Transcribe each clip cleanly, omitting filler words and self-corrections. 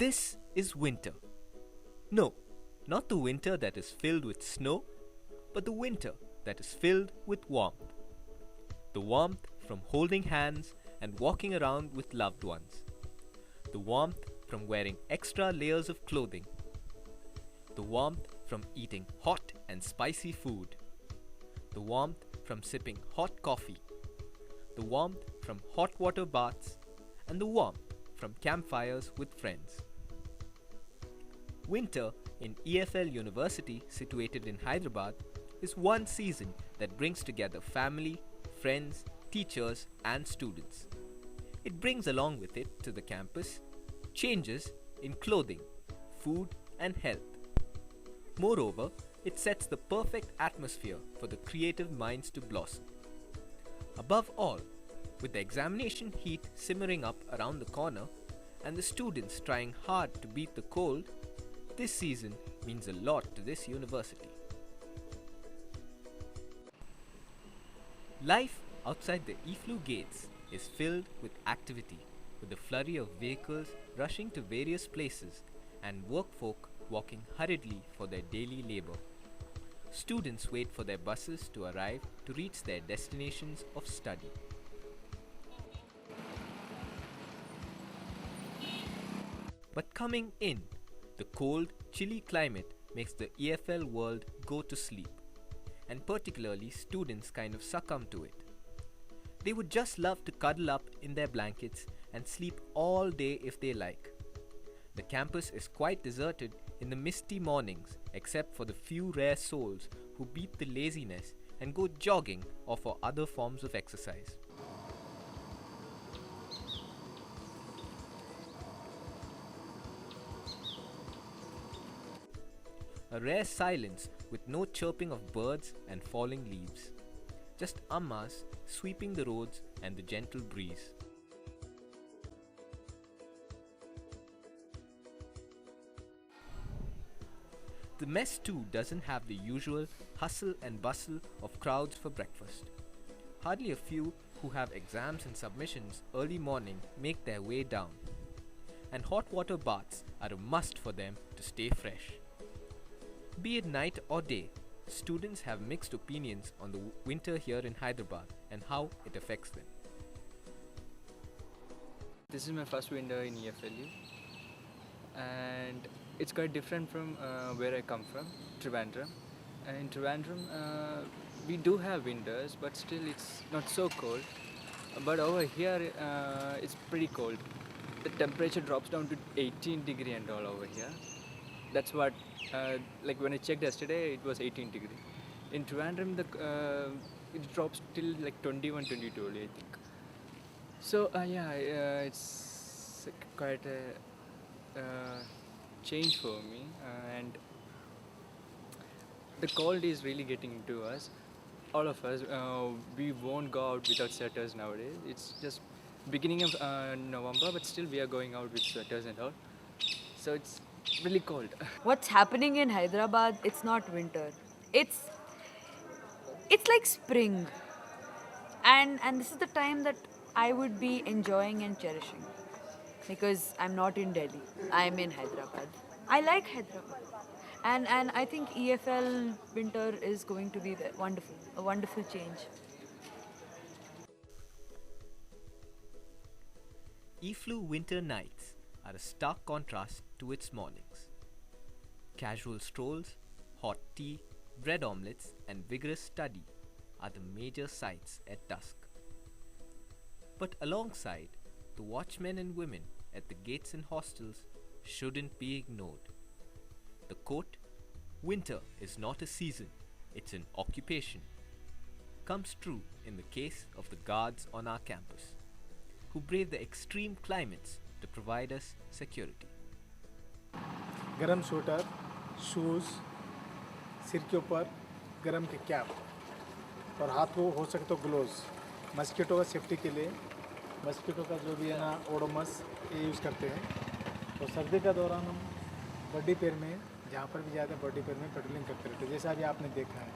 This is winter. No, not the winter that is filled with snow, but the winter that is filled with warmth. The warmth from holding hands and walking around with loved ones. The warmth from wearing extra layers of clothing. The warmth from eating hot and spicy food. The warmth from sipping hot coffee. The warmth from hot water baths. And the warmth from campfires with friends. Winter in EFL University, situated in Hyderabad, is one season that brings together family, friends, teachers and students. It brings along with it to the campus changes in clothing, food and health. Moreover, it sets the perfect atmosphere for the creative minds to blossom. Above all, with the examination heat simmering up around the corner and the students trying hard to beat the cold, this season means a lot to this university. Life outside the EFLU gates is filled with activity, with a flurry of vehicles rushing to various places and workfolk walking hurriedly for their daily labor. Students wait for their buses to arrive to reach their destinations of study. But coming in, the cold, chilly climate makes the EFL world go to sleep, and particularly students kind of succumb to it. They would just love to cuddle up in their blankets and sleep all day if they like. The campus is quite deserted in the misty mornings, except for the few rare souls who beat the laziness and go jogging or for other forms of exercise. A rare silence with no chirping of birds and falling leaves. Just ammas sweeping the roads and the gentle breeze. The mess too doesn't have the usual hustle and bustle of crowds for breakfast. Hardly a few who have exams and submissions early morning make their way down. And hot water baths are a must for them to stay fresh. Be it night or day, students have mixed opinions on the winter here in Hyderabad and how it affects them. This is my first winter in EFLU, and it's quite different from where I come from, Trivandrum. And in Trivandrum, we do have winters, but still it's not so cold. But over here, it's pretty cold. The temperature drops down to 18 degree and all over here. That's what, like when I checked yesterday, it was 18 degree. In Trivandrum, it drops till like 21, 22 only, I think. So it's quite a change for me, and the cold is really getting into us. All of us, we won't go out without sweaters nowadays. It's just beginning of November, but still we are going out with sweaters and all. So it's really cold. What's happening in Hyderabad, it's not winter. It's like spring. And this is the time that I would be enjoying and cherishing. Because I'm not in Delhi. I'm in Hyderabad. I like Hyderabad. And I think EFL winter is going to be wonderful. A wonderful change. EFLU winter nights are a stark contrast to its mornings. Casual strolls, hot tea, bread omelets and vigorous study are the major sights at dusk. But alongside, the watchmen and women at the gates and hostels shouldn't be ignored. The quote, "Winter is not a season, it's an occupation," comes true in the case of the guards on our campus, who brave the extreme climates to provide us security. गरम sweater, shoes, सिर के ऊपर गरम की cap और हाथ को हो सके तो ग्लोव्स, मस्कीटो का सेफ्टी के लिए मस्कीटो का जो भी है ना ओडोमस ये यूज़ करते हैं। तो सर्दी का दौरान हम बॉडी पेयर में जहाँ पर भी जाते हैं बॉडी पेयर में पेट्रोलिंग करते रहते हैं, जैसा अभी आपने देखा है।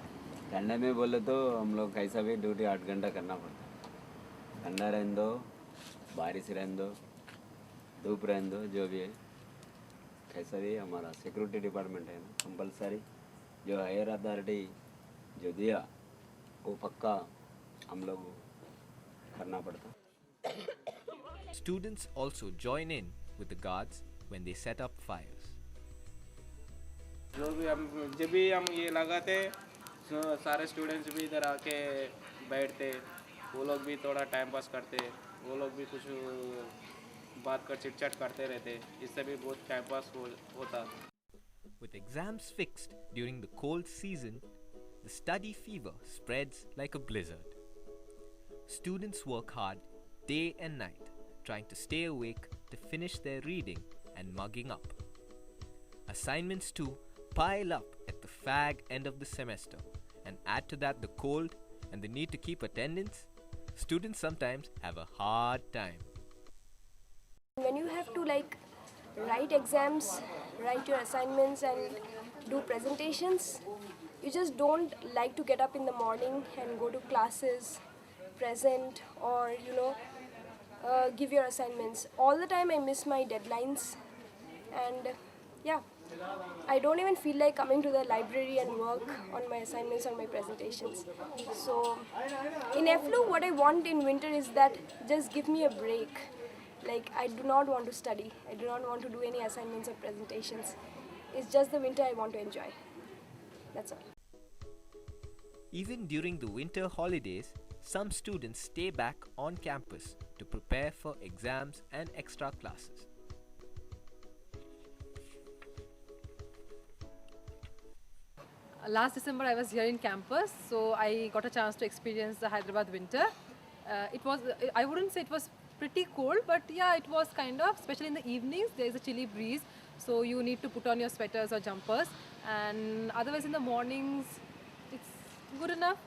ठंडे में बोले तो हम लोग कैसा भी ड्यूटी 8 घंटा करना पड़ता है। ठंडा रहने दो, बारिश रहने दो, धूप रहने दो, जो भी है कैसा भी हमारा सिक्योरिटी डिपार्टमेंट है ना, कंपलसरी जो हायर अथॉरिटी जो दिया वो पक्का हम लोग करना पड़ता. Students also join in with the guards when they set up fires. जब भी हम ये लगाते सारे स्टूडेंट्स भी इधर आके बैठते, वो लोग भी थोड़ा टाइम पास करते, वो लोग भी कुछ बात कर चिट चैट करते रहते, इससे भी बहुत टाइम पास होता. With exams fixed during the cold season, the study fever spreads like a blizzard. Students work hard day and night, trying to stay awake to finish their reading and mugging up. Assignments too pile up at the fag end of the semester, and add to that the cold and the need to keep attendance. Students sometimes have a hard time. When you have to write exams, write your assignments and do presentations, you just don't like to get up in the morning and go to classes, present or give your assignments. All the time I miss my deadlines, and I don't even feel like coming to the library and work on my assignments or my presentations. So in EFLU, what I want in winter is that just give me a break. I do not want to study. I do not want to do any assignments or presentations. It's just the winter I want to enjoy. That's all. Even during the winter holidays, some students stay back on campus to prepare for exams and extra classes. Last December I was here in campus, so I got a chance to experience the Hyderabad winter. I wouldn't say it was pretty cold, but yeah, it was kind of, especially in the evenings, there is a chilly breeze, so you need to put on your sweaters or jumpers, and otherwise in the mornings, it's good enough.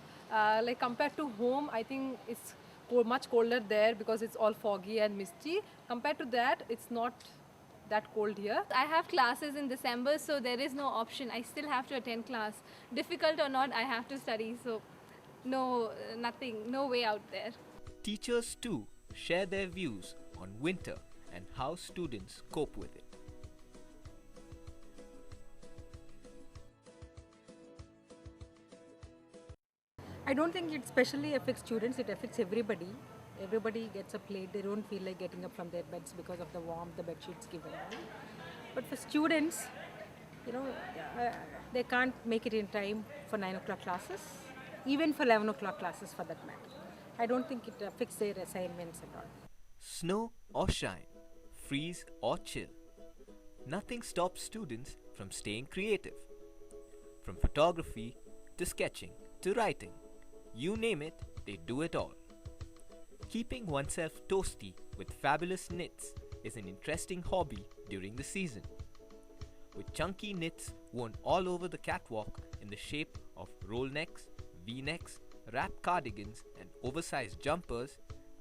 Compared to home, I think it's much colder there because it's all foggy and misty. Compared to that, it's not that cold here. I have classes in December, so there is no option. I still have to attend class. Difficult or not, I have to study, so no way out there. Teachers too share their views on winter and how students cope with it. I don't think it specially affects students, it affects everybody. Everybody gets a plate, they don't feel like getting up from their beds because of the warmth the bed sheets given. But for students, they can't make it in time for 9 o'clock classes, even for 11 o'clock classes for that matter. I don't think it affects their assignments at all. Snow or shine, freeze or chill, nothing stops students from staying creative. From photography to sketching to writing, you name it, they do it all. Keeping oneself toasty with fabulous knits is an interesting hobby during the season. With chunky knits worn all over the catwalk in the shape of roll necks, V-necks, wrap cardigans and oversized jumpers,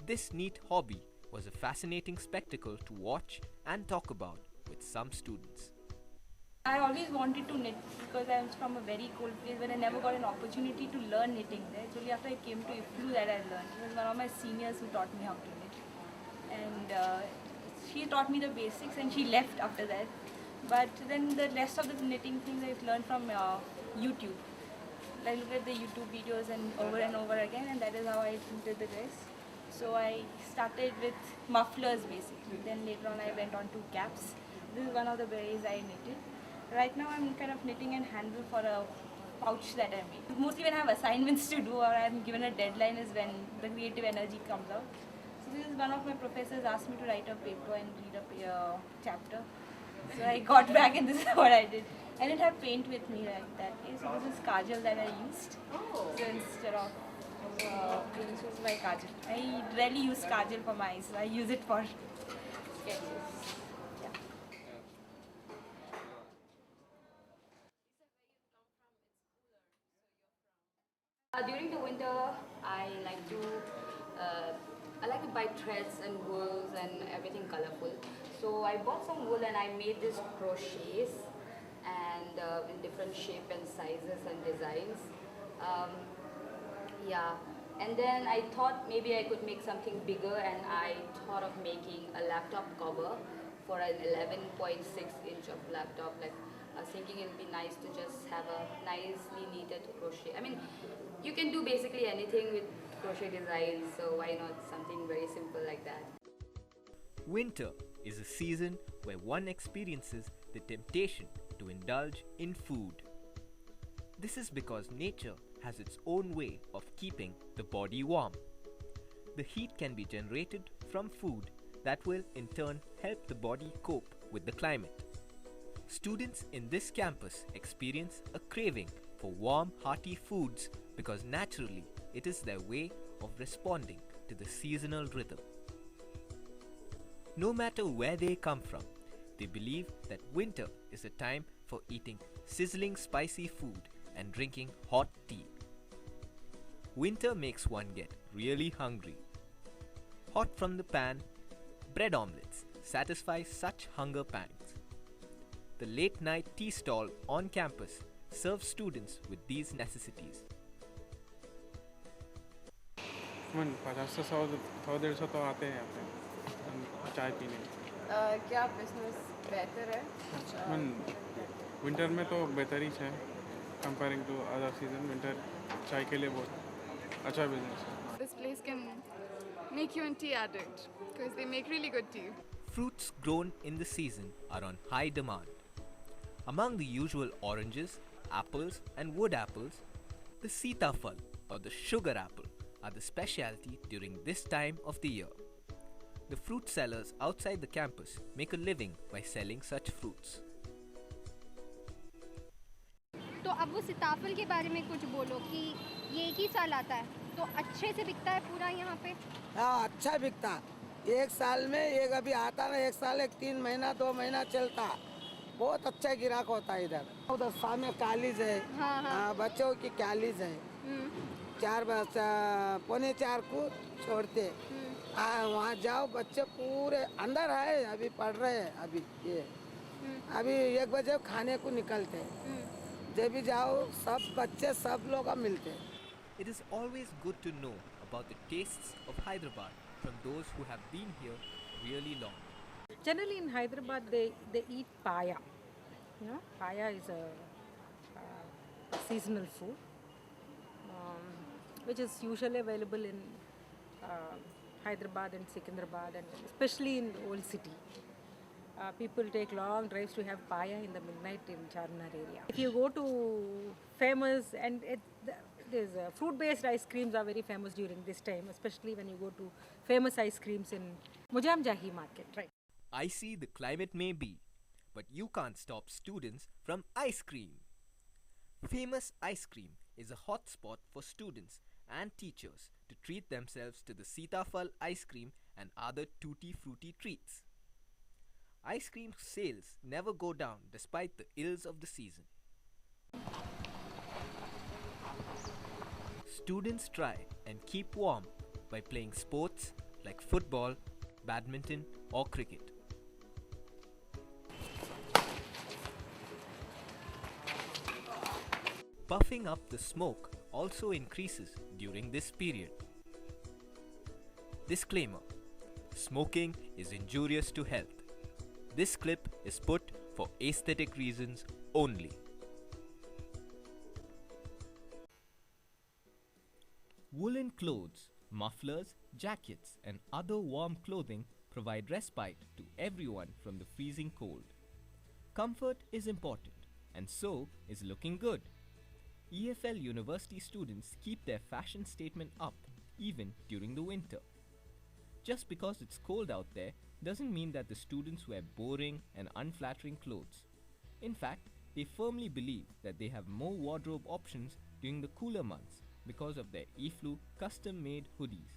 this neat hobby was a fascinating spectacle to watch and talk about with some students. I always wanted to knit because I was from a very cold place, but I never got an opportunity to learn knitting there. It's only after I came to EFLU that I learned. It was one of my seniors who taught me how to knit. And she taught me the basics and she left after that. But then the rest of the knitting things I've learned from YouTube. I looked at the YouTube videos and over again, and that is how I did the dress. So I started with mufflers basically. Then later on I went on to caps. This is one of the berets I knitted. Right now I'm kind of knitting a handle for a pouch that I made. Mostly when I have assignments to do or I'm given a deadline is when the creative energy comes out. So this is one of my professors asked me to write a paper and read a chapter. So I got back and this is what I did. I didn't have paint with me like that. So this is kajal that I used. So instead of this was my kajal. I rarely use kajal for my eyes. I use it for sketches. During the winter, I like to buy threads and wools and everything colorful. So I bought some wool and I made these crochets and in different shape and sizes and designs. And then I thought maybe I could make something bigger, and I thought of making a laptop cover for an 11.6-inch of laptop. Like, I was thinking it'll be nice to just have a nicely knitted crochet. I mean, you can do basically anything with crochet designs, so why not something very simple like that? Winter is a season where one experiences the temptation to indulge in food. This is because nature has its own way of keeping the body warm. The heat can be generated from food that will in turn help the body cope with the climate. Students in this campus experience a craving for warm, hearty foods because naturally it is their way of responding to the seasonal rhythm. No matter where they come from, they believe that winter is a time for eating sizzling spicy food and drinking hot tea. Winter makes one get really hungry. Hot from the pan, bread omelets satisfy such hunger pangs. The late night tea stall on campus serves students with these necessities. 50 से 100-150 तो आते हैं यहाँ पे चाय पीने। क्या business बेहतर है? विंटर में तो बेहतर ही है comparing to other season. Winter चाय के लिए बहुत अच्छा बिजनेस है। This place can make you a tea addict because they make really good tea. Fruits grown in the season are on high demand. Among the usual oranges, apples and wood apples, the sitafal or the sugar apple are the specialty during this time of the year. The fruit sellers outside the campus make a living by selling such fruits. तो अब वो सीताफल के बारे में कुछ बोलो कि ये एक ही साल आता है तो अच्छे से बिकता है पूरा यहाँ पे? हाँ, अच्छा बिकता। एक साल में एक अभी आता ना, एक साल 3 महीना 2 महीना चलता। बहुत अच्छा गिराक होता है इधर। उधर सामने कॉलेज है। हाँ। बच्चों की कॉलेज है। 3:45 को छोड़ते। वहाँ जाओ, बच्चे पूरे अंदर है, अभी पढ़ रहे हैं। अभी 1 बजे खाने को निकलते। जब भी जाओ सब बच्चे सब लोग मिलते। It is always good to know about the tastes of Hyderabad from those who have been here really long. Generally in Hyderabad they eat paya. You know, paya is a seasonal food which is usually available in Hyderabad and Secunderabad, and especially in the old city. People take long drives to have paya in the midnight in Charminar area. If you go to famous, and there's fruit-based ice creams are very famous during this time, especially when you go to famous ice creams in Mujam Jahi market, right? Icy the climate may be, but you can't stop students from ice cream. Famous ice cream is a hot spot for students and teachers to treat themselves to the sitafal ice cream and other tutti frutti treats. Ice cream sales never go down despite the ills of the season. Students try and keep warm by playing sports like football, badminton or cricket. Puffing up the smoke also increases during this period. Disclaimer: smoking is injurious to health. This clip is put for aesthetic reasons only. Woolen clothes, mufflers, jackets and other warm clothing provide respite to everyone from the freezing cold. Comfort is important, and so is looking good. EFL University students keep their fashion statement up even during the winter. Just because it's cold out there doesn't mean that the students wear boring and unflattering clothes. In fact, they firmly believe that they have more wardrobe options during the cooler months because of their EFLU custom-made hoodies.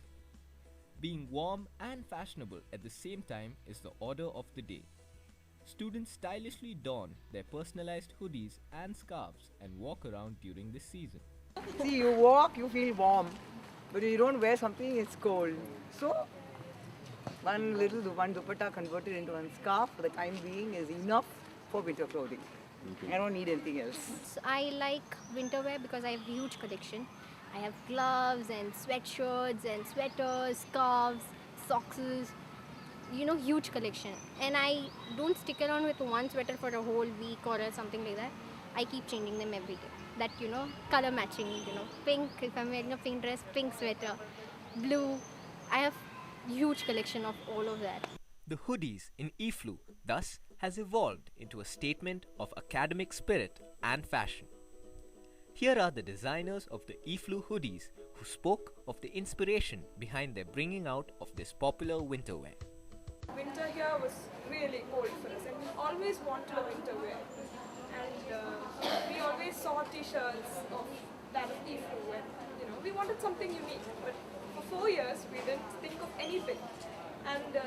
Being warm and fashionable at the same time is the order of the day. Students stylishly don their personalized hoodies and scarves and walk around during this season. See, you walk, you feel warm, but you don't wear something, it's cold. So, one dupatta converted into one scarf for the time being is enough for winter clothing. I don't need anything else. I like winter wear because I have a huge collection. I have gloves and sweatshirts and sweaters, scarves, socks. huge collection. And I don't stick around with one sweater for a whole week or something like that. I keep changing them every day. That, color matching, pink, if I'm wearing a pink dress, pink sweater, blue. I have huge collection of all of that. The hoodies in EFLU thus has evolved into a statement of academic spirit and fashion. Here are the designers of the EFLU hoodies who spoke of the inspiration behind their bringing out of this popular winter wear. Winter here was really cold for us and we always wanted a winter wear. And we always saw t-shirts of that of EFLU and we wanted something unique. But for 4 years we didn't think of anything. And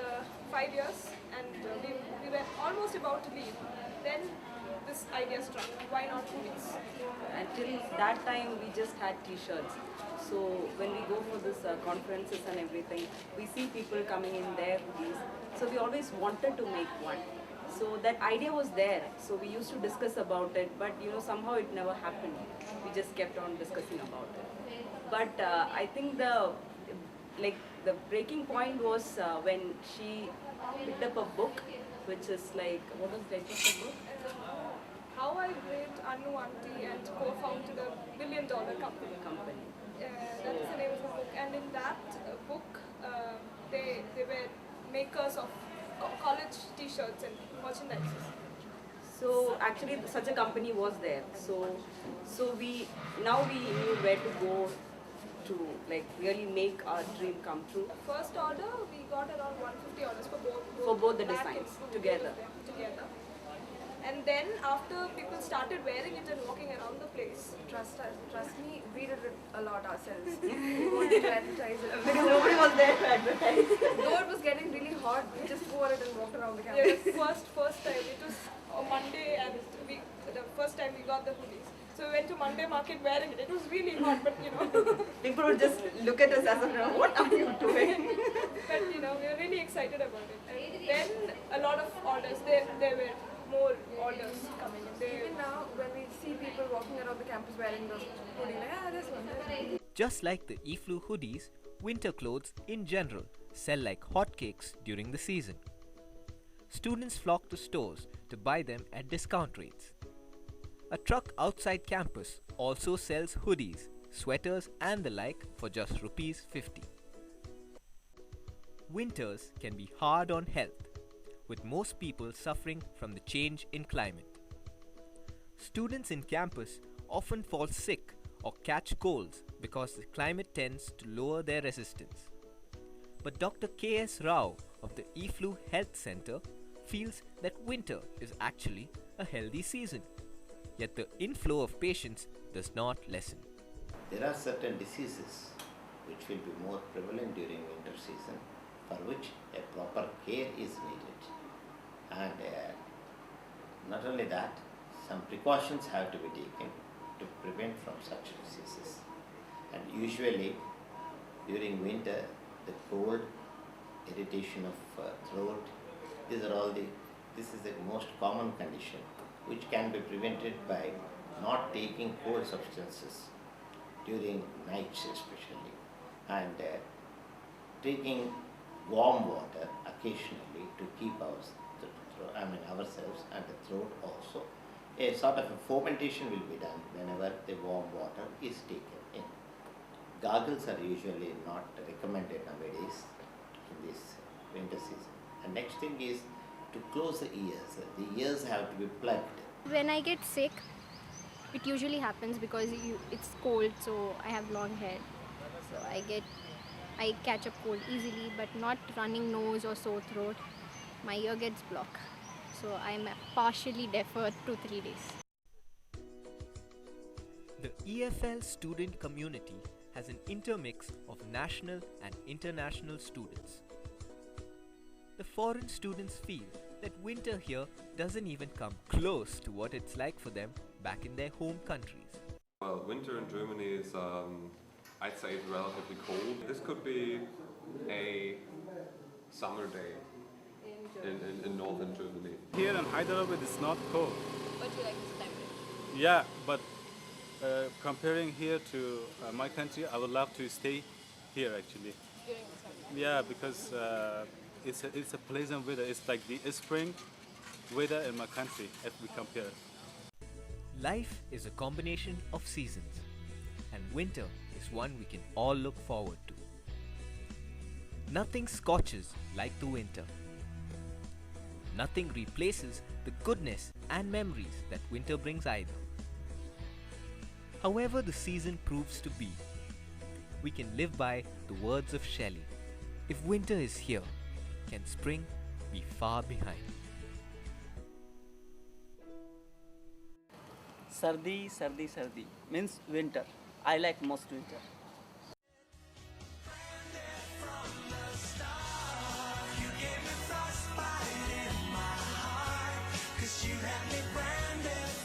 5 years and we were almost about to leave. Then this idea struck, why not hoodies? Until that time we just had t-shirts. So when we go for this conferences and everything, we see people coming in their hoodies. So we always wanted to make one. So that idea was there. So we used to discuss about it, but somehow it never happened. We just kept on discussing about it. But I think the breaking point was when she picked up a book, which is like, what was the title of the book? How I Built Antony and co-founded a $1 billion company. That is the name of the book. And in that book, they were makers of college t-shirts and merchandise. So actually such a company was there. So we knew where to go to really make our dream come true. The first order, we got around 150 orders for both the designs together. And then after people started wearing it and walking around the place, trust me, we did it a lot ourselves. We wanted to advertise it. Because nobody was there to advertise. Though it was getting really hot, we just wore it and walked around the campus. Yeah, first time, it was a Monday and the first time we got the hoodies. So we went to Monday market wearing it. It was really hot, but people would just look at us as if, what are you doing? But we were really excited about it. And then a lot of orders, there were more orders coming in. Even now, when we see people walking around the campus wearing those hoodies, this one. Just like the EFLU hoodies, winter clothes in general sell like hotcakes during the season. Students flock to stores to buy them at discount rates. A truck outside campus also sells hoodies, sweaters and the like for just ₹50. Winters can be hard on health, with most people suffering from the change in climate. Students in campus often fall sick or catch colds because the climate tends to lower their resistance. But Dr. K.S. Rao of the EFLU Health Center feels that winter is actually a healthy season. Yet the inflow of patients does not lessen. There are certain diseases which will be more prevalent during winter season, for which a proper care is needed. And not only that, some precautions have to be taken to prevent from such diseases. And usually during winter, the cold, irritation of throat, this is the most common condition, which can be prevented by not taking cold substances during nights especially, and taking warm water occasionally to keep ourselves and the throat also. A sort of a fomentation will be done whenever the warm water is taken in. Goggles are usually not recommended nowadays in this winter season. And next thing is to close the ears. The ears have to be plugged. When I get sick, it usually happens because it's cold, so I have long hair. So I catch up cold easily, but not running nose or sore throat. My ear gets blocked. So I'm partially deaf for 2-3 days. The EFL student community has an intermix of national and international students. The foreign students feel that winter here doesn't even come close to what it's like for them back in their home countries. Well, winter in Germany is, I'd say it's relatively cold. This could be a summer day in northern Germany. Here in Hyderabad it's not cold. But you like this temperature? Yeah, but comparing here to my country, I would love to stay here actually. During the summer? Yeah, because it's a pleasant weather. It's like the spring weather in my country if we compare. Life is a combination of seasons, and winter is one we can all look forward to. Nothing scorches like the winter. Nothing replaces the goodness and memories that winter brings either. However the season proves to be, we can live by the words of Shelley. If winter is here, can spring be far behind? Sardi, sardi, sardi means winter. I like most winter. You had me branded